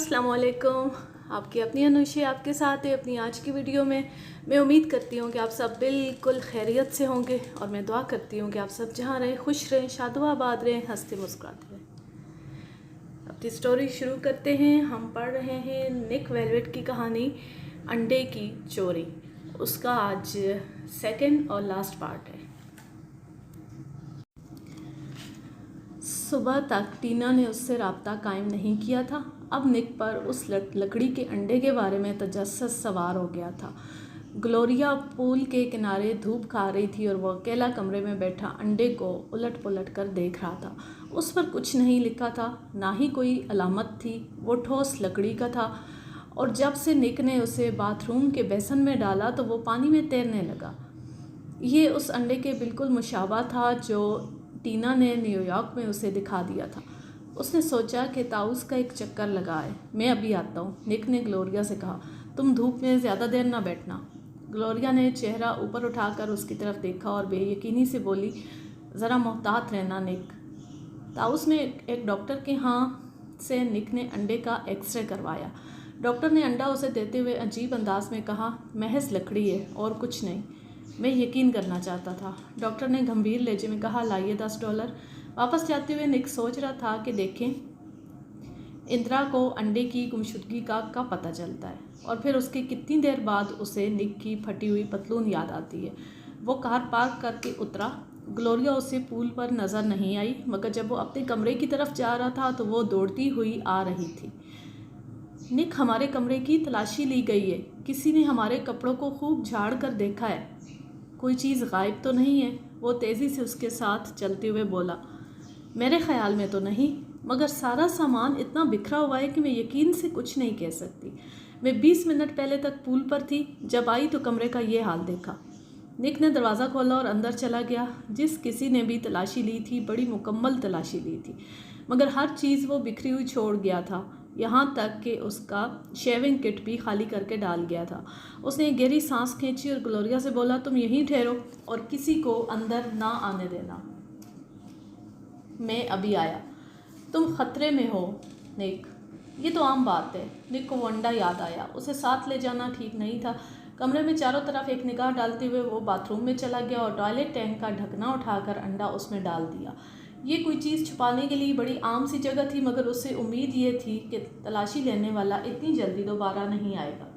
अस्सलाम वालेकुम। आपकी अपनी अनुशी आपके साथ है अपनी आज की वीडियो में। मैं उम्मीद करती हूँ कि आप सब बिल्कुल खैरियत से होंगे और मैं दुआ करती हूँ कि आप सब जहाँ रहें खुश रहें, शादोआबाद रहें, हंसते मुस्कुराते रहें। अपनी स्टोरी शुरू करते हैं। हम पढ़ रहे हैं निक वेलवेट की कहानी अंडे की चोरी। उसका आज सेकंड और लास्ट पार्ट है। सुबह तक टीना ने उससे राब्ता कायम नहीं किया था। अब निक पर उस लकड़ी के अंडे के बारे में तजस्सुस सवार हो गया था। ग्लोरिया पूल के किनारे धूप खा रही थी और वह अकेला कमरे में बैठा अंडे को उलट पुलट कर देख रहा था। उस पर कुछ नहीं लिखा था, ना ही कोई अलामत थी। वो ठोस लकड़ी का था और जब से निक ने उसे बाथरूम के बेसन में डाला तो वो पानी में तैरने लगा। ये उस अंडे के बिल्कुल मुशाबा था जो टीना ने न्यूयॉर्क में उसे दिखा दिया था। उसने सोचा कि ताउस का एक चक्कर लगाए। मैं अभी आता हूँ, निक ने ग्लोरिया से कहा। तुम धूप में ज़्यादा देर ना बैठना। ग्लोरिया ने चेहरा ऊपर उठाकर उसकी तरफ देखा और बेयकीनी से बोली, ज़रा मोहतात रहना निक। ताउस में एक डॉक्टर के यहाँ से निक ने अंडे का एक्सरे करवाया। डॉक्टर ने अंडा उसे देते हुए अजीब अंदाज में कहा, महज लकड़ी है और कुछ नहीं। मैं यकीन करना चाहता था। डॉक्टर ने गंभीर लहजे में कहा, लाइए $10। वापस जाते हुए निक सोच रहा था कि देखें इंदिरा को अंडे की गुमशुदगी का कब पता चलता है और फिर उसके कितनी देर बाद उसे निक की फटी हुई पतलून याद आती है। वो कार पार्क करके उतरा। ग्लोरिया उसे पूल पर नज़र नहीं आई, मगर जब वो अपने कमरे की तरफ जा रहा था तो वो दौड़ती हुई आ रही थी। निक, हमारे कमरे की तलाशी ली गई है। किसी ने हमारे कपड़ों को खूब झाड़ कर देखा है। कोई चीज़ गायब तो नहीं है? वो तेज़ी से उसके साथ चलते हुए बोला। मेरे ख्याल में तो नहीं, मगर सारा सामान इतना बिखरा हुआ है कि मैं यकीन से कुछ नहीं कह सकती। मैं 20 मिनट पहले तक पूल पर थी। जब आई तो कमरे का ये हाल देखा। निक ने दरवाज़ा खोला और अंदर चला गया। जिस किसी ने भी तलाशी ली थी, बड़ी मुकम्मल तलाशी ली थी, मगर हर चीज़ वो बिखरी हुई छोड़ गया था, यहाँ तक कि उसका शेविंग किट भी खाली करके डाल गया था। उसने एक गहरी सांस खींची और ग्लोरिया से बोला, तुम यहीं ठहरो और किसी को अंदर ना आने देना। मैं अभी आया। तुम खतरे में हो निक। ये तो आम बात है। निक को वो अंडा याद आया। उसे साथ ले जाना ठीक नहीं था। कमरे में चारों तरफ एक निगाह डालते हुए वो बाथरूम में चला गया और टॉयलेट टैंक का ढकना उठाकर अंडा उसमें डाल दिया। ये कोई चीज़ छुपाने के लिए बड़ी आम सी जगह थी, मगर उसे उम्मीद ये थी कि तलाशी लेने वाला इतनी जल्दी दोबारा नहीं आएगा।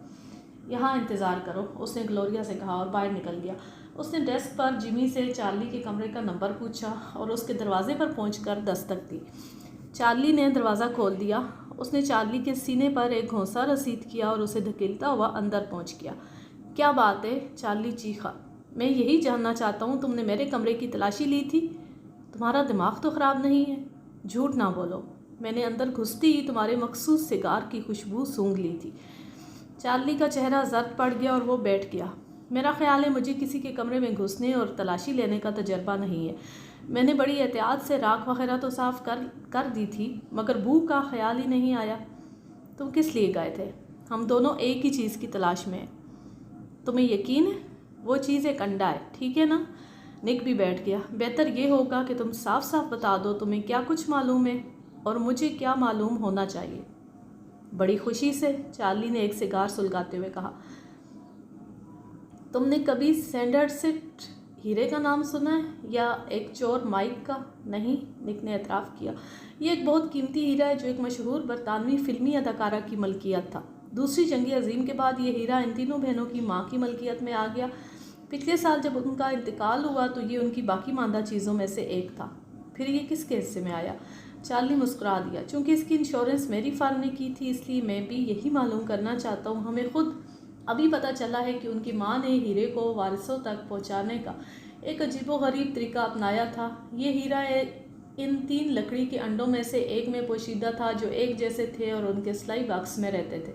यहाँ इंतज़ार करो, उसने ग्लोरिया से कहा और बाहर निकल गया। उसने डेस्क पर जिमी से चार्ली के कमरे का नंबर पूछा और उसके दरवाजे पर पहुंचकर दस्तक दी। चार्ली ने दरवाज़ा खोल दिया। उसने चार्ली के सीने पर एक घोंसा रसीद किया और उसे धकेलता हुआ अंदर पहुंच गया। क्या बात है? चार्ली चीखा। मैं यही जानना चाहता हूँ, तुमने मेरे कमरे की तलाशी ली थी? तुम्हारा दिमाग तो ख़राब नहीं है? झूठ ना बोलो। मैंने अंदर घुसती ही तुम्हारे मखसूस सिगार की खुशबू सूंघ ली थी। चार्ली का चेहरा जर्द पड़ गया और वो बैठ गया। मेरा ख्याल है मुझे किसी के कमरे में घुसने और तलाशी लेने का तजर्बा नहीं है। मैंने बड़ी एहतियात से राख वगैरह तो साफ़ कर दी थी, मगर बू का ख्याल ही नहीं आया। तुम किस लिए गए थे? हम दोनों एक ही चीज़ की तलाश में हैं। तुम्हें यकीन है? वो चीज़ एक अंडा है, ठीक है ना? निक भी बैठ गया। बेहतर ये होगा कि तुम साफ साफ बता दो तुम्हें क्या कुछ मालूम है और मुझे क्या मालूम होना चाहिए। बड़ी खुशी से, चार्ली ने एक सिगार सुलगाते हुए कहा। तुमने कभी सैंडरसिट हीरे का नाम सुना है, या एक चोर माइक का? नहीं, निक ने एतराफ़ किया। ये एक बहुत कीमती हीरा है जो एक मशहूर बरतानवी फिल्मी अदाकारा की मलकियत था। दूसरी जंग अजीम के बाद ये हीरा इन तीनों बहनों की माँ की मलकियत में आ गया। पिछले साल जब उनका इंतकाल हुआ तो ये उनकी बाकी मानदा चीज़ों में से एक था। फिर ये किसके हिस्से में आया? चार्ली मुस्कुरा दिया। चूँकि इसकी इंश्योरेंस मेरी फार्म ने की थी, इसलिए मैं भी यही मालूम करना चाहता हूँ। हमें खुद अभी पता चला है कि उनकी माँ ने हीरे को वारिसों तक पहुँचाने का एक अजीबोगरीब तरीका अपनाया था। ये हीरा इन 3 लकड़ी के अंडों में से एक में पोशीदा था, जो एक जैसे थे और उनके सिलाई बॉक्स में रहते थे।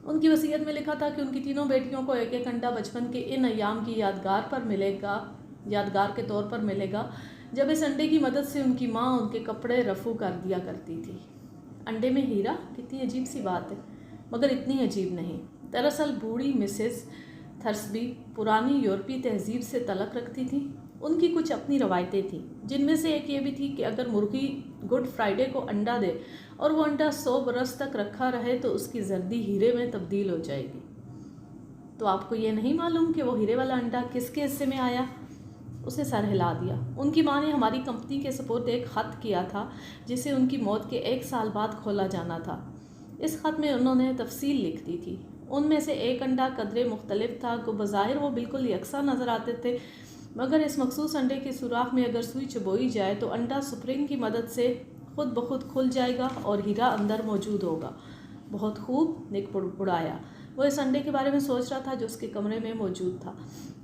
उनकी वसीयत में लिखा था कि उनकी तीनों बेटियों को एक एक अंडा बचपन के इन अयाम की यादगार के तौर पर मिलेगा, जब इस अंडे की मदद से उनकी माँ उनके कपड़े रफू कर दिया करती थी। अंडे में हीरा? कितनी अजीब सी बात है, मगर इतनी अजीब नहीं। दरअसल बूढ़ी मिसेस थर्सबी पुरानी यूरोपीय तहजीब से तलक रखती थी। उनकी कुछ अपनी रवायतें थीं, जिनमें से एक ये भी थी कि अगर मुर्गी गुड फ्राइडे को अंडा दे और वो अंडा 100 बरस तक रखा रहे तो उसकी जर्दी हीरे में तब्दील हो जाएगी। तो आपको ये नहीं मालूम कि वो हीरे वाला अंडा किसके हिस्से में आया? उसे सर हिला दिया। उनकी माँ ने हमारी कंपनी के सपोर्ट एक ख़त किया था जिसे उनकी मौत के 1 साल बाद खोला जाना था। इस ख़त में उन्होंने तफसील लिख दी थी। उनमें से एक अंडा कदरे मुख्तलिफ था को बज़ाहिर वो बिल्कुल यकसा नज़र आते थे, मगर इस मखसूस अंडे के सुराख में अगर सुई चबोई जाए तो अंडा स्प्रिंग की मदद से खुद ब खुद खुल जाएगा और हीरा अंदर मौजूद होगा। बहुत खूब, निक बुड़बुड़ाया। वो इस अंडे के बारे में सोच रहा था जो उसके कमरे में मौजूद था।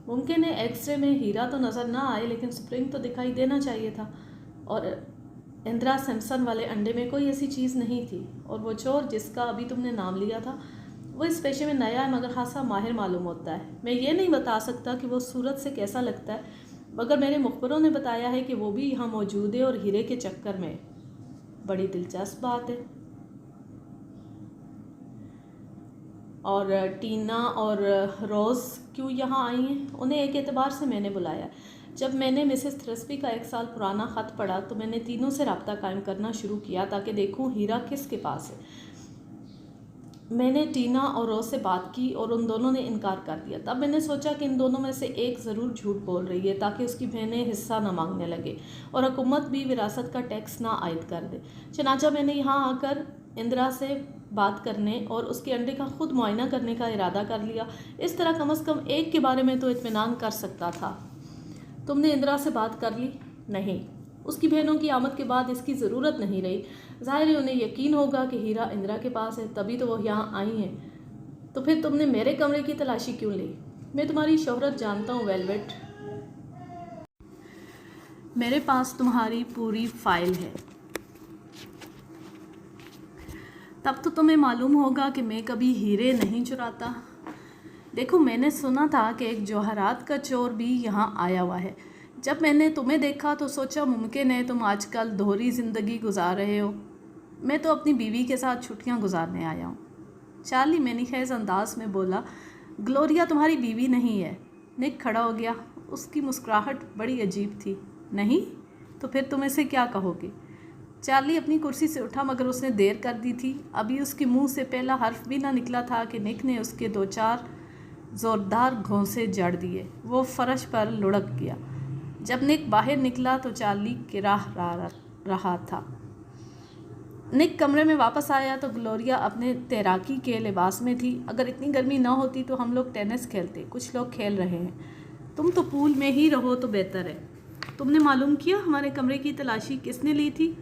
मुमकिन है एक्सरे में हीरा तो नज़र ना आए, लेकिन स्प्रिंग तो दिखाई देना चाहिए था, और इंदिरा सैमसन वाले अंडे में कोई ऐसी चीज़ नहीं थी। और वो चोर जिसका अभी तुमने नाम लिया था, वो इस पेशे में नया है मगर खासा माहिर मालूम होता है। मैं ये नहीं बता सकता कि वो सूरत से कैसा लगता है, मगर मेरे मुखबरों ने बताया है कि वो भी यहाँ मौजूद है और हीरे के चक्कर में। बड़ी दिलचस्प बात है। और टीना और रोज़ क्यों यहाँ आई हैं? उन्हें एक एतबार से मैंने बुलाया। जब मैंने मिसेस थ्रेस्बी का 1 साल पुराना ख़त पढ़ा तो मैंने तीनों से रब्ता कायम करना शुरू किया ताकि देखूं हीरा किसके पास है। मैंने टीना और रोज़ से बात की और उन दोनों ने इनकार कर दिया। तब मैंने सोचा कि इन दोनों में से एक ज़रूर झूठ बोल रही है ताकि उसकी बहनें हिस्सा न मांगने लगे और हुकूमत भी विरासत का टैक्स ना आयद कर दे। चनाचा मैंने यहाँ आकर इंदिरा से बात करने और उसके अंडे का खुद मुआयना करने का इरादा कर लिया। इस तरह कम से कम एक के बारे में तो इत्मीनान कर सकता था। तुमने इंदिरा से बात कर ली? नहीं, उसकी बहनों की आमद के बाद इसकी ज़रूरत नहीं रही। ज़ाहिर है उन्हें यकीन होगा कि हीरा इंदिरा के पास है, तभी तो वो यहाँ आई हैं। तो फिर तुमने मेरे कमरे की तलाशी क्यों ली? मैं तुम्हारी शोहरत जानता हूँ वेलवेट। मेरे पास तुम्हारी पूरी फाइल है। तब तो तुम्हें मालूम होगा कि मैं कभी हीरे नहीं चुराता। देखो, मैंने सुना था कि एक जवाहरात का चोर भी यहाँ आया हुआ है। जब मैंने तुम्हें देखा तो सोचा मुमकिन है तुम आजकल दोहरी ज़िंदगी गुजार रहे हो। मैं तो अपनी बीवी के साथ छुट्टियाँ गुजारने आया हूँ। चार्ली मैनीखेज़ अंदाज में बोला, ग्लोरिया तुम्हारी बीवी नहीं है। निक खड़ा हो गया। उसकी मुस्कुराहट बड़ी अजीब थी। नहीं? तो फिर तुम इसे क्या कहोगे? चार्ली अपनी कुर्सी से उठा, मगर उसने देर कर दी थी। अभी उसके मुंह से पहला हर्फ भी ना निकला था कि निक ने उसके 2-4 ज़ोरदार घोंसे जड़ दिए। वो फर्श पर लुढ़क गया। जब निक बाहर निकला तो चार्ली किराह रहा था। निक कमरे में वापस आया तो ग्लोरिया अपने तैराकी के लिबास में थी। अगर इतनी गर्मी ना होती तो हम लोग टेनिस खेलते। कुछ लोग खेल रहे हैं। तुम तो पूल में ही रहो तो बेहतर है। तुमने मालूम किया हमारे कमरे की तलाशी किसने ली थी?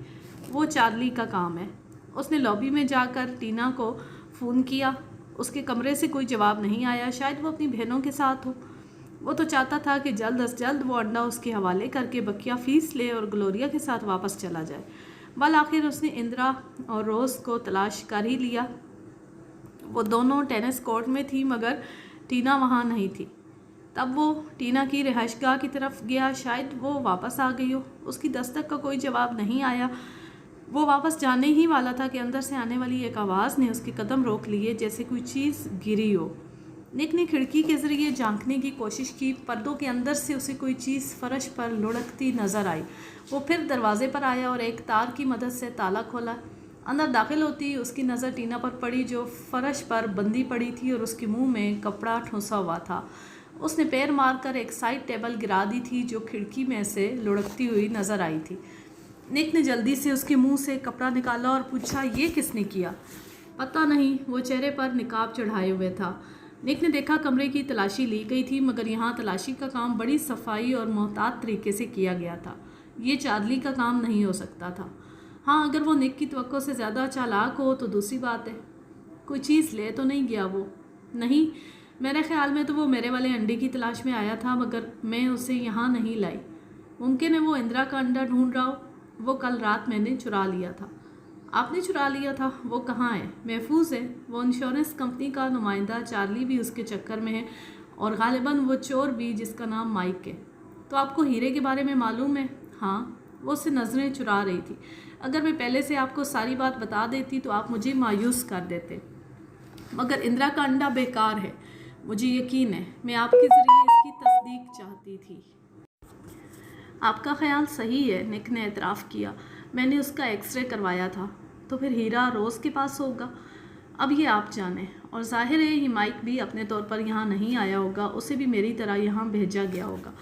वो चार्ली का काम है। उसने लॉबी में जाकर टीना को फ़ोन किया। उसके कमरे से कोई जवाब नहीं आया। शायद वो अपनी बहनों के साथ हो। वो तो चाहता था कि जल्द अज जल्द वो अंडा उसके हवाले करके बकिया फ़ीस ले और ग्लोरिया के साथ वापस चला जाए। बल आखिर उसने इंदिरा और रोज़ को तलाश कर ही लिया। वो दोनों टेनिस कोर्ट में थी, मगर टीना वहाँ नहीं थी। तब वो टीना की रिहाइशगाह की तरफ गया। शायद वो वापस आ गई हो। उसकी दस्तक का कोई जवाब नहीं आया। वो वापस जाने ही वाला था कि अंदर से आने वाली एक आवाज़ ने उसके कदम रोक लिए, जैसे कोई चीज़ गिरी हो। निक ने खिड़की के ज़रिए झांकने की कोशिश की। पर्दों के अंदर से उसे कोई चीज़ फर्श पर लुढ़कती नज़र आई। वो फिर दरवाजे पर आया और एक तार की मदद से ताला खोला। अंदर दाखिल होती उसकी नज़र टीना पर पड़ी, जो फर्श पर बंदी पड़ी थी और उसके मुंह में कपड़ा ठूंसा हुआ था। उसने पैर मारकर एक साइड टेबल गिरा दी थी, जो खिड़की में से लुढ़कती हुई नज़र आई थी। निक ने जल्दी से उसके मुंह से कपड़ा निकाला और पूछा, ये किसने किया? पता नहीं। वो चेहरे पर निकाब चढ़ाए हुए था। निक ने देखा कमरे की तलाशी ली गई थी, मगर यहाँ तलाशी का काम बड़ी सफाई और मोहतात तरीके से किया गया था। ये चार्ली का काम नहीं हो सकता था। हाँ, अगर वो निक की तवक्को से ज़्यादा चालाक हो तो दूसरी बात है। कोई चीज़ ले तो नहीं गया वो? नहीं, मेरे ख्याल में तो वो मेरे वाले अंडे की तलाश में आया था, मगर मैं उसे यहाँ नहीं लाई। मुमकिन है वो इंदिरा का अंडा ढूंढ रहा हो। वो कल रात मैंने चुरा लिया था। आपने चुरा लिया था? वो कहाँ है? महफूज है। वो इंश्योरेंस कंपनी का नुमाइंदा चार्ली भी उसके चक्कर में है, और गालिबन वो चोर भी जिसका नाम माइक है। तो आपको हीरे के बारे में मालूम है? हाँ, वो उससे नज़रें चुरा रही थी। अगर मैं पहले से आपको सारी बात बता देती तो आप मुझे मायूस कर देते, मगर इंदिरा का अंडा बेकार है। मुझे यकीन है। मैं आपके ज़रिए इसकी तस्दीक चाहती थी। आपका ख्याल सही है, निक ने एतराफ़ किया। मैंने उसका एक्सरे करवाया था। तो फिर हीरा रोज़ के पास होगा। अब ये आप जानें। और जाहिर है ये माइक भी अपने तौर पर यहाँ नहीं आया होगा, उसे भी मेरी तरह यहाँ भेजा गया होगा।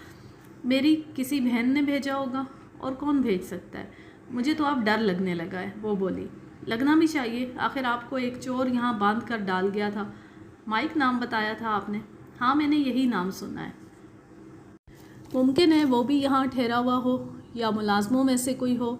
मेरी किसी बहन ने भेजा होगा। और कौन भेज सकता है? मुझे तो अब डर लगने लगा है, वो बोली। लगना भी चाहिए, आखिर आपको एक चोर यहाँ बांध कर डाल गया था। माइक नाम बताया था आपने? हाँ, मैंने यही नाम सुना है। मुमकिन है वो भी यहाँ ठहरा हुआ हो या मुलाजमों में से कोई हो।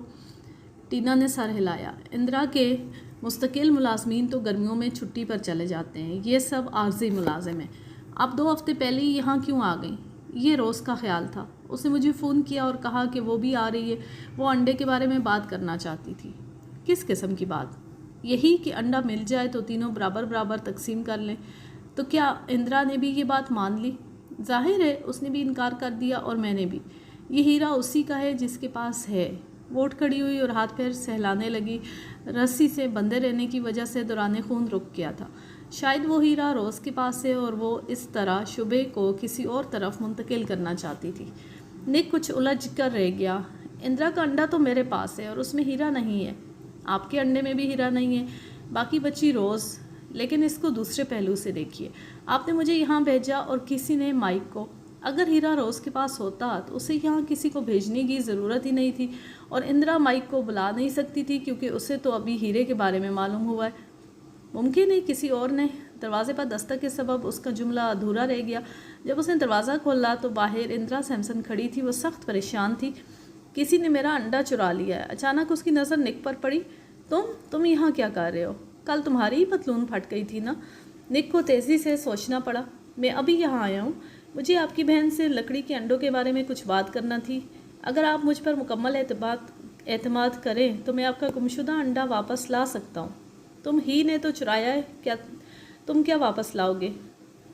टीना ने सर हिलाया। इंदिरा के मुस्तकिल मुलाजमीन तो गर्मियों में छुट्टी पर चले जाते हैं, ये सब आर्जी मुलाजिम हैं। आप 2 हफ्ते पहले ही यहाँ क्यों आ गई? ये रोज़ का ख्याल था। उसने मुझे फ़ोन किया और कहा कि वो भी आ रही है। वो अंडे के बारे में बात करना चाहती थी। किस किस्म की बात? यही कि अंडा मिल जाए तो तीनों बराबर बराबर तकसीम कर लें। तो क्या इंदिरा ने भी ये बात मान ली? जाहिर है उसने भी इनकार कर दिया और मैंने भी। ये हीरा उसी का है जिसके पास है। वो उठ खड़ी हुई और हाथ पैर सहलाने लगी। रस्सी से बंधे रहने की वजह से दौरान खून रुक गया था। शायद वो हीरा रोज़ के पास है और वो इस तरह शुबे को किसी और तरफ मुंतकिल करना चाहती थी। निक कुछ उलझ कर रह गया। इंदिरा का अंडा तो मेरे पास है और उसमें हीरा नहीं है। आपके अंडे में भी हीरा नहीं है। बाकी बची रोज़। लेकिन इसको दूसरे पहलू से देखिए। आपने मुझे यहाँ भेजा और किसी ने माइक को। अगर हीरा रोज़ के पास होता तो उसे यहाँ किसी को भेजने की ज़रूरत ही नहीं थी। और इंदिरा माइक को बुला नहीं सकती थी क्योंकि उसे तो अभी हीरे के बारे में मालूम हुआ है। मुमकिन है किसी और ने। दरवाजे पर दस्तक के सबब उसका जुमला अधूरा रह गया। जब उसने दरवाज़ा खोला तो बाहर इंदिरा सैमसन खड़ी थी। वो सख्त परेशान थी। किसी ने मेरा अंडा चुरा लिया है। अचानक उसकी नज़र निक पर पड़ी। तुम यहाँ क्या कर रहे हो? कल तुम्हारी ही पतलून फट गई थी ना? निक को तेज़ी से सोचना पड़ा। मैं अभी यहाँ आया हूँ। मुझे आपकी बहन से लकड़ी के अंडों के बारे में कुछ बात करना थी। अगर आप मुझ पर मुकम्मल एतमाद करें तो मैं आपका गुमशुदा अंडा वापस ला सकता हूँ। तुम ही ने तो चुराया है, क्या तुम क्या वापस लाओगे?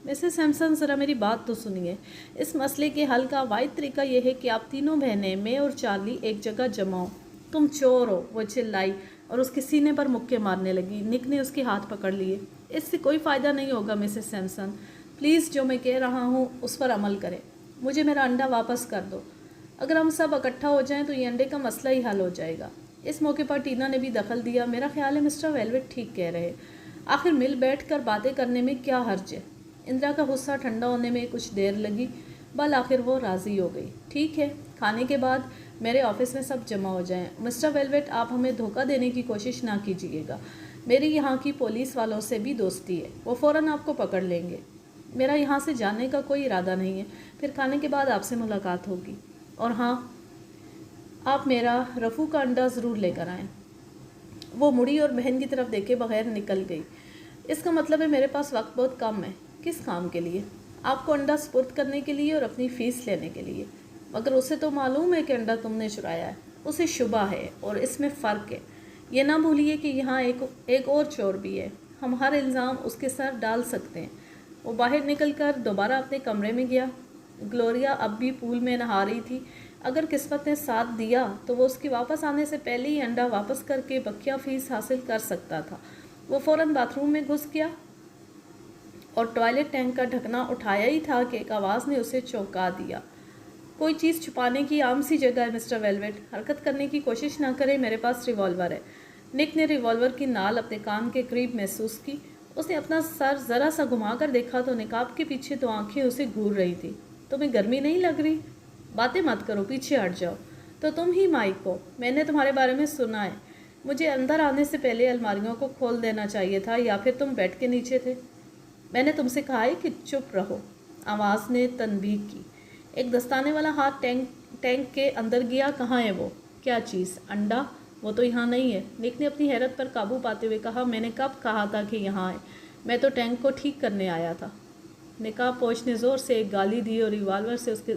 मिसेस सैमसन, ज़रा मेरी बात तो सुनिए। इस मसले के हल का वाहिद तरीका यह है कि आप तीनों बहनें, मैं और चार्ली, एक जगह जमा हो। तुम चोर हो, वो चिल्लाई और उसके सीने पर मुक्के मारने लगी। निक ने उसके हाथ पकड़ लिए। इससे कोई फ़ायदा नहीं होगा मिसेस सैमसन। प्लीज़ जो मैं कह रहा हूँ उस पर अमल करें। मुझे मेरा अंडा वापस कर दो। अगर हम सब इकट्ठा हो जाएं तो ये अंडे का मसला ही हल हो जाएगा। इस मौके पर टीना ने भी दखल दिया। मेरा ख्याल है मिस्टर वेलवेट ठीक कह रहे। आखिर मिल बैठ कर बातें करने में क्या हर्ज है? इंदिरा का गुस्सा ठंडा होने में कुछ देर लगी, बल आखिर वो राज़ी हो गई। ठीक है, खाने के बाद मेरे ऑफिस में सब जमा हो जाएं। मिस्टर वेलवेट, आप हमें धोखा देने की कोशिश ना कीजिएगा। मेरी यहाँ की पुलिस वालों से भी दोस्ती है, वो फ़ौरन आपको पकड़ लेंगे। मेरा यहाँ से जाने का कोई इरादा नहीं है। फिर खाने के बाद आपसे मुलाकात होगी। और हाँ, आप मेरा रफ़ू का अंडा ज़रूर लेकर आएँ। वो मुड़ी और बहन की तरफ देखे बगैर निकल गई। इसका मतलब है मेरे पास वक्त बहुत कम है। किस काम के लिए? आपको अंडा सुपुर्द करने के लिए और अपनी फ़ीस लेने के लिए। मगर उसे तो मालूम है कि अंडा तुमने चुराया है। उसे शुबा है और इसमें फ़र्क है। ये ना भूलिए कि यहाँ एक और चोर भी है। हम हर इल्ज़ाम उसके सर डाल सकते हैं। वो बाहर निकलकर दोबारा अपने कमरे में गया। ग्लोरिया अब भी पूल में नहा रही थी। अगर किस्मत ने साथ दिया तो वो उसके वापस आने से पहले ही अंडा वापस करके बकिया फ़ीस हासिल कर सकता था। वो फ़ौरन बाथरूम में घुस गया और टॉयलेट टैंक का ढकना उठाया ही था कि एक आवाज़ ने उसे चौंका दिया। कोई चीज़ छुपाने की आम सी जगह है मिस्टर वेलवेट। हरकत करने की कोशिश ना करें, मेरे पास रिवॉल्वर है। निक ने रिवॉल्वर की नाल अपने कान के करीब महसूस की। उसने अपना सर ज़रा सा घुमाकर देखा तो निकाब के पीछे तो आंखें उसे घूर रही थी। तुम्हें गर्मी नहीं लग रही? बातें मत करो, पीछे हट जाओ। तो तुम ही माइक हो, मैंने तुम्हारे बारे में सुना है। मुझे अंदर आने से पहले अलमारियों को खोल देना चाहिए था, या फिर तुम बेड के नीचे थे। मैंने तुमसे कहा है कि चुप रहो। आवाज़ ने तनबीह की। एक दस्ताने वाला हाथ टैंक के अंदर गया। कहाँ है वो? क्या चीज़? अंडा? वो तो यहाँ नहीं है। निक ने अपनी हैरत पर काबू पाते हुए कहा, मैंने कब कहा था कि यहाँ है? मैं तो टैंक को ठीक करने आया था। निकाब पोश ने ज़ोर से एक गाली दी और रिवॉल्वर से उसके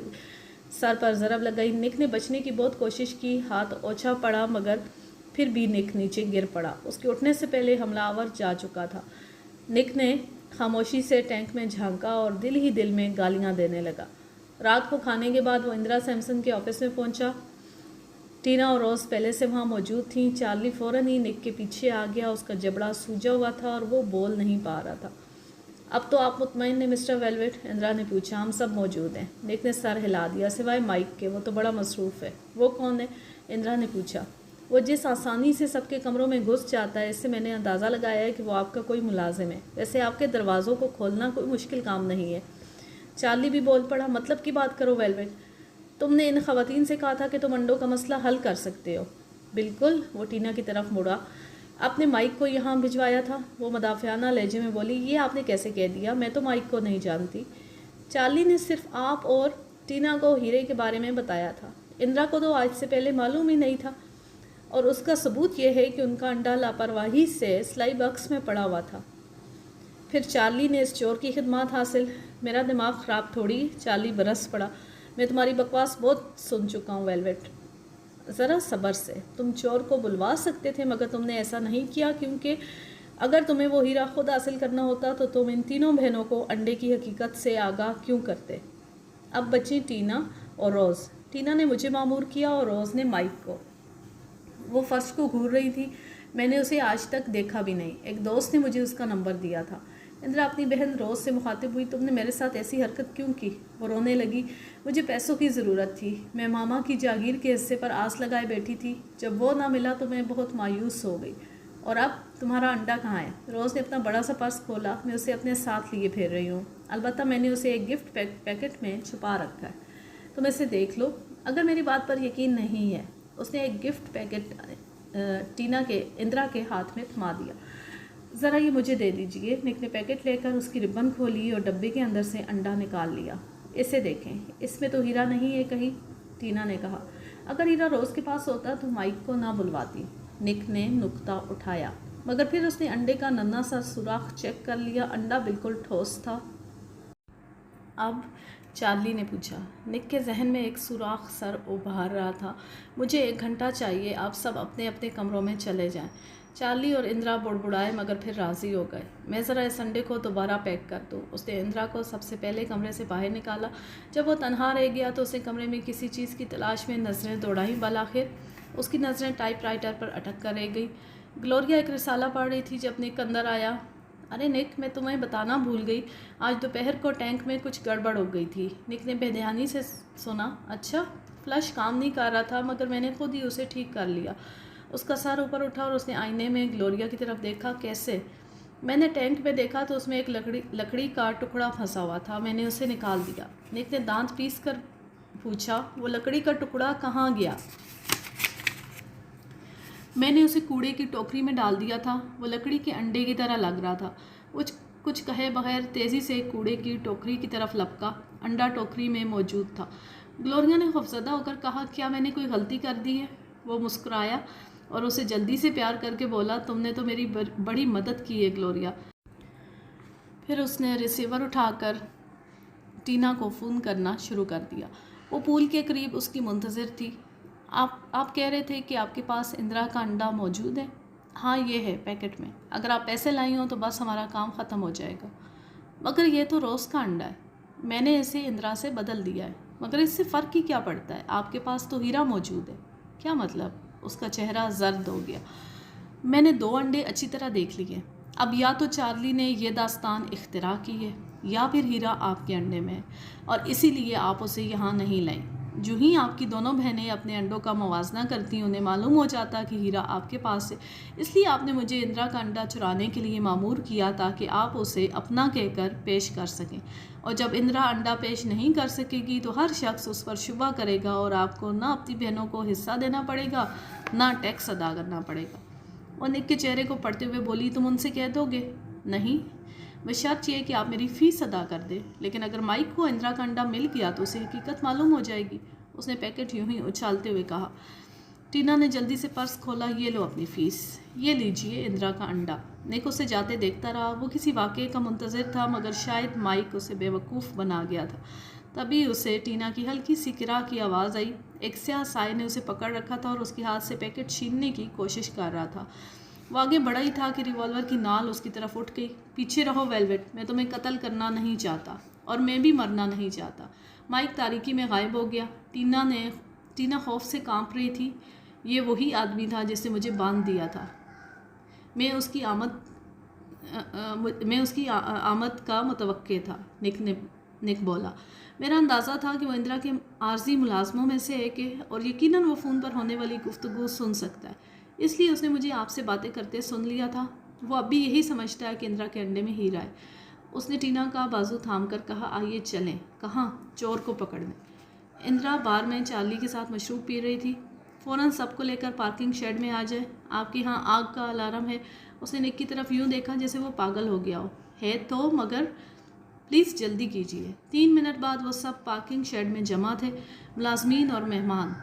सर पर ज़रब लगाई। निक ने बचने की बहुत कोशिश की। हाथ ओछा पड़ा मगर फिर भी निक नीचे गिर पड़ा। उसके उठने से पहले हमलावर जा चुका था। निक ने खामोशी से टैंक में झांका और दिल ही दिल में गालियाँ देने लगा। रात को खाने के बाद वो इंदिरा सैमसन के ऑफिस में पहुंचा। टीना और रोज़ पहले से वहाँ मौजूद थी। चार्ली फ़ौरन ही निक के पीछे आ गया। उसका जबड़ा सूजा हुआ था और वो बोल नहीं पा रहा था। अब तो आप मुतमईन हैं मिस्टर वेलवेट? इंदिरा ने पूछा। हम सब मौजूद हैं। निक ने सर हिला दिया। सिवाय माइक के, वो तो बड़ा मसरूफ़ है। वो कौन है? इंदिरा ने पूछा। वो जिस आसानी से सबके कमरों में घुस जाता है, इससे मैंने अंदाज़ा लगाया है कि वो आपका कोई मुलाजिम है। वैसे आपके दरवाज़ों को खोलना कोई मुश्किल काम नहीं है। चार्ली भी बोल पड़ा। मतलब की बात करो वेलवेट, तुमने इन ख़वातीन से कहा था कि तुम अंडों का मसला हल कर सकते हो। बिल्कुल। वो टीना की तरफ मुड़ा। आपने माइक को यहाँ भिजवाया था? वो मदाफ़ियाना लहजे में बोली। ये आपने कैसे कह दिया? मैं तो माइक को नहीं जानती। चार्ली ने सिर्फ आप और टीना को हीरे के बारे में बताया था। इंदिरा को तो आज से पहले मालूम ही नहीं था, और उसका सबूत यह है कि उनका अंडा लापरवाही से सिलाई बॉक्स में पड़ा हुआ था। फिर चार्ली ने इस चोर की खिदमत हासिल। मेरा दिमाग ख़राब थोड़ी। चार्ली बरस पड़ा। मैं तुम्हारी बकवास बहुत सुन चुका हूँ वेलवेट। ज़रा सब्र से। तुम चोर को बुलवा सकते थे, मगर तुमने ऐसा नहीं किया, क्योंकि अगर तुम्हें वो हीरा खुद हासिल करना होता तो तुम इन तीनों बहनों को अंडे की हकीकत से आगाह क्यों करते? अब बची टीना और रोज़। टीना ने मुझे मामूर किया और रोज़ ने माइक को। वो फर्स्ट को घूर रही थी। मैंने उसे आज तक देखा भी नहीं। एक दोस्त ने मुझे उसका नंबर दिया था। इंदिरा अपनी बहन रोज़ से मुखातिब हुई। तुमने मेरे साथ ऐसी हरकत क्यों की? वो रोने लगी। मुझे पैसों की ज़रूरत थी। मैं मामा की जागीर के हिस्से पर आस लगाए बैठी थी। जब वो ना मिला तो मैं बहुत मायूस हो गई। और अब तुम्हारा अंडा कहाँ है? रोज़ ने अपना बड़ा सा पर्स खोला। मैं उसे अपने साथ लिए फिर रही हूँ। अलबत्ता मैंने उसे एक गिफ्ट पैकेट में छुपा रखा है। तुम इसे देख लो अगर मेरी बात पर यकीन नहीं है। उसने एक गिफ्ट पैकेट इंदिरा के हाथ में थमा दिया। ज़रा ये मुझे दे दीजिए। निक ने पैकेट लेकर उसकी रिबन खोली और डब्बे के अंदर से अंडा निकाल लिया। इसे देखें, इसमें तो हीरा नहीं है कहीं। टीना ने कहा। अगर हीरा रोज़ के पास होता तो माइक को ना बुलवाती। निक ने नुक्ता उठाया, मगर फिर उसने अंडे का नन्हा सा सुराख चेक कर लिया। अंडा बिल्कुल ठोस था। अब चार्ली ने पूछा। निक के जहन में एक सुराख सर उभार रहा था। मुझे 1 घंटा चाहिए। आप सब अपने अपने कमरों में चले जाएं। चार्ली और इंदिरा बुड़बुड़ाए, मगर फिर राज़ी हो गए। मैं ज़रा इस अंडे को दोबारा पैक कर दूँ। उसने इंदिरा को सबसे पहले कमरे से बाहर निकाला। जब वो तनहा रह गया तो उसे कमरे में किसी चीज़ की तलाश में नज़रें दौड़ाईं। बालाखिर उसकी नज़रें टाइपराइटर पर अटक कर रह गई। ग्लोरिया एक रिसाला पढ़ रही थी जब निक अंदर आया। अरे निक, मैं तुम्हें बताना भूल गई। आज दोपहर को टैंक में कुछ गड़बड़ हो गई थी। निक ने बेध्यानी से सुना। अच्छा? फ्लश काम नहीं कर रहा था, मगर मैंने खुद ही उसे ठीक कर लिया। उसका सर ऊपर उठा और उसने आईने में ग्लोरिया की तरफ देखा। कैसे? मैंने टैंक में देखा तो उसमें एक लकड़ी का टुकड़ा फंसा हुआ था। मैंने उसे निकाल दिया। निक ने दांत पीस कर पूछा। वो लकड़ी का टुकड़ा कहाँ गया? मैंने उसे कूड़े की टोकरी में डाल दिया था। वो लकड़ी के अंडे की तरह लग रहा था। कुछ कहे बगैर तेज़ी से कूड़े की टोकरी की तरफ लपका। अंडा टोकरी में मौजूद था। ग्लोरिया ने खौफजदा होकर कहा, क्या मैंने कोई गलती कर दी है? वो मुस्कुराया और उसे जल्दी से प्यार करके बोला, तुमने तो मेरी बड़ी मदद की है ग्लोरिया। फिर उसने रिसीवर उठाकर टीना को फ़ोन करना शुरू कर दिया। वो पूल के करीब उसकी मुंतज़िर थी। आप कह रहे थे कि आपके पास इंदिरा का अंडा मौजूद है? हाँ, ये है पैकेट में। अगर आप पैसे लाई हो तो बस हमारा काम ख़त्म हो जाएगा। मगर ये तो रोज़ का अंडा है। मैंने इसे इंदिरा से बदल दिया है। मगर इससे फ़र्क ही क्या पड़ता है? आपके पास तो हीरा मौजूद है। क्या मतलब? उसका चेहरा जर्द हो गया। मैंने 2 अंडे अच्छी तरह देख लिए। अब या तो चार्ली ने यह दास्तान इख्तिरा की है, या फिर हीरा आपके अंडे में है, और इसीलिए आप उसे यहाँ नहीं लाएं। जो ही आपकी दोनों बहनें अपने अंडों का मुवाजना करती, उन्हें मालूम हो जाता कि हीरा आपके पास है। इसलिए आपने मुझे इंदिरा का अंडा चुराने के लिए मामूर किया, ताकि आप उसे अपना कहकर पेश कर सकें। और जब इंदिरा अंडा पेश नहीं कर सकेगी तो हर शख्स उस पर शुबा करेगा, और आपको ना अपनी बहनों को हिस्सा देना पड़ेगा, ना टैक्स अदा करना पड़ेगा। और निक के चेहरे को पढ़ते हुए बोली, तुम उनसे कह दोगे? नहीं, बशर्त ये कि आप मेरी फ़ीस अदा कर दे। लेकिन अगर माइक को इंदिरा का अंडा मिल गया तो उसे हकीकत मालूम हो जाएगी। उसने पैकेट यूं ही उछालते हुए कहा। टीना ने जल्दी से पर्स खोला। ये लो अपनी फ़ीस। ये लीजिए इंदिरा का अंडा। निक उसे जाते देखता रहा। वो किसी वाक़े का मुंतज़िर था, मगर शायद माइक उसे बेवकूफ़ बना गया था। तभी उसे टीना की हल्की सी किरा की आवाज़ आई। एक स्याह साए ने उसे पकड़ रखा था और उसके हाथ से पैकेट छीनने की कोशिश कर रहा था। वो आगे बढ़ा ही था कि रिवॉल्वर की नाल उसकी तरफ उठ गई। पीछे रहो वेलवेट, मैं तुम्हें कत्ल करना नहीं चाहता, और मैं भी मरना नहीं चाहता। माइक तारीकी में गायब हो गया। टीना खौफ से कांप रही थी। ये वही आदमी था जिसने मुझे बांध दिया था। मैं उसकी आमद मैं उसकी आमद का मुतवक्के था। निक बोला। मेरा अंदाज़ा था कि वो इंदिरा के आर्जी मुलाजमों में से एक है और यकीनन वो फ़ोन पर होने वाली गुफ्तगू सुन सकता है, इसलिए उसने मुझे आपसे बातें करते सुन लिया था। वो अब भी यही समझता है कि इंदिरा के अंडे में हीरा है। उसने टीना का बाजू थाम कर कहा, आइए चलें। कहाँ? चोर को पकड़ने। इंदिरा बार में चार्ली के साथ मशरूब पी रही थी। फ़ौरन सबको लेकर पार्किंग शेड में आ जाए, आपके यहाँ आग का अलार्म है। उसने निक की तरफ यूँ देखा जैसे वो पागल हो गया हो। है तो, मगर प्लीज़ जल्दी कीजिए। 3 मिनट बाद वो सब पार्किंग शेड में जमा थे, मुलाजमीन और मेहमान।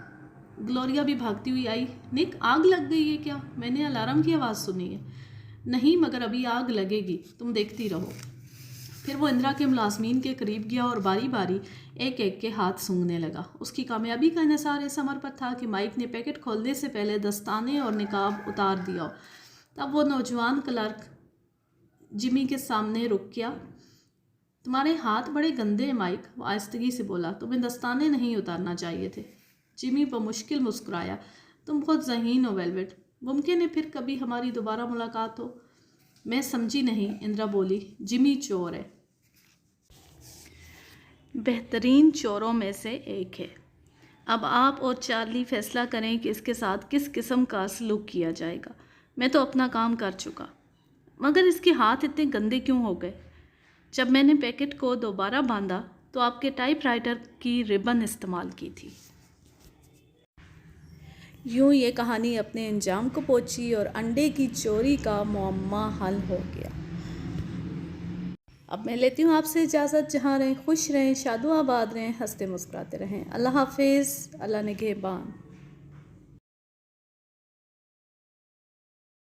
ग्लोरिया भी भागती हुई आई। निक, आग लग गई है क्या? मैंने अलार्म की आवाज़ सुनी है। नहीं, मगर अभी आग लगेगी, तुम देखती रहो। फिर वो इंदिरा के मुलाजमीन के करीब गया और बारी बारी एक एक के हाथ सूंघने लगा। उसकी कामयाबी का इन्हिसार इस अमर पर था कि माइक ने पैकेट खोलने से पहले दस्ताने और निकाब उतार दिया। तब वो नौजवान क्लर्क जिमी के सामने रुक गया। तुम्हारे हाथ बड़े गंदे हैं माइक, वो आहिस्तगी से बोला। तुम्हें दस्ताने नहीं उतारना चाहिए थे। जिमी बमुश्किल मुस्कुराया। तुम बहुत ज़हीन हो वेलवेट। मुमकिन है फिर कभी हमारी दोबारा मुलाकात हो। मैं समझी नहीं, इंदिरा बोली। जिमी चोर है, बेहतरीन चोरों में से एक है। अब आप और चार्ली फैसला करें कि इसके साथ किस किस्म का सलूक किया जाएगा। मैं तो अपना काम कर चुका, मगर इसके हाथ इतने गंदे क्यों हो गए? जब मैंने पैकेट को दोबारा बांधा तो आपके टाइपराइटर की रिबन इस्तेमाल की थी। यूँ ये कहानी अपने अंजाम को पहुंची और अंडे की चोरी का मुअम्मा हल हो गया। अब मैं लेती हूँ आपसे इजाज़त। जहाँ रहें खुश रहें, शादो आबाद रहें, हंसते मुस्कुराते रहें। अल्लाह हाफिज़। अल्लाह निगहबान।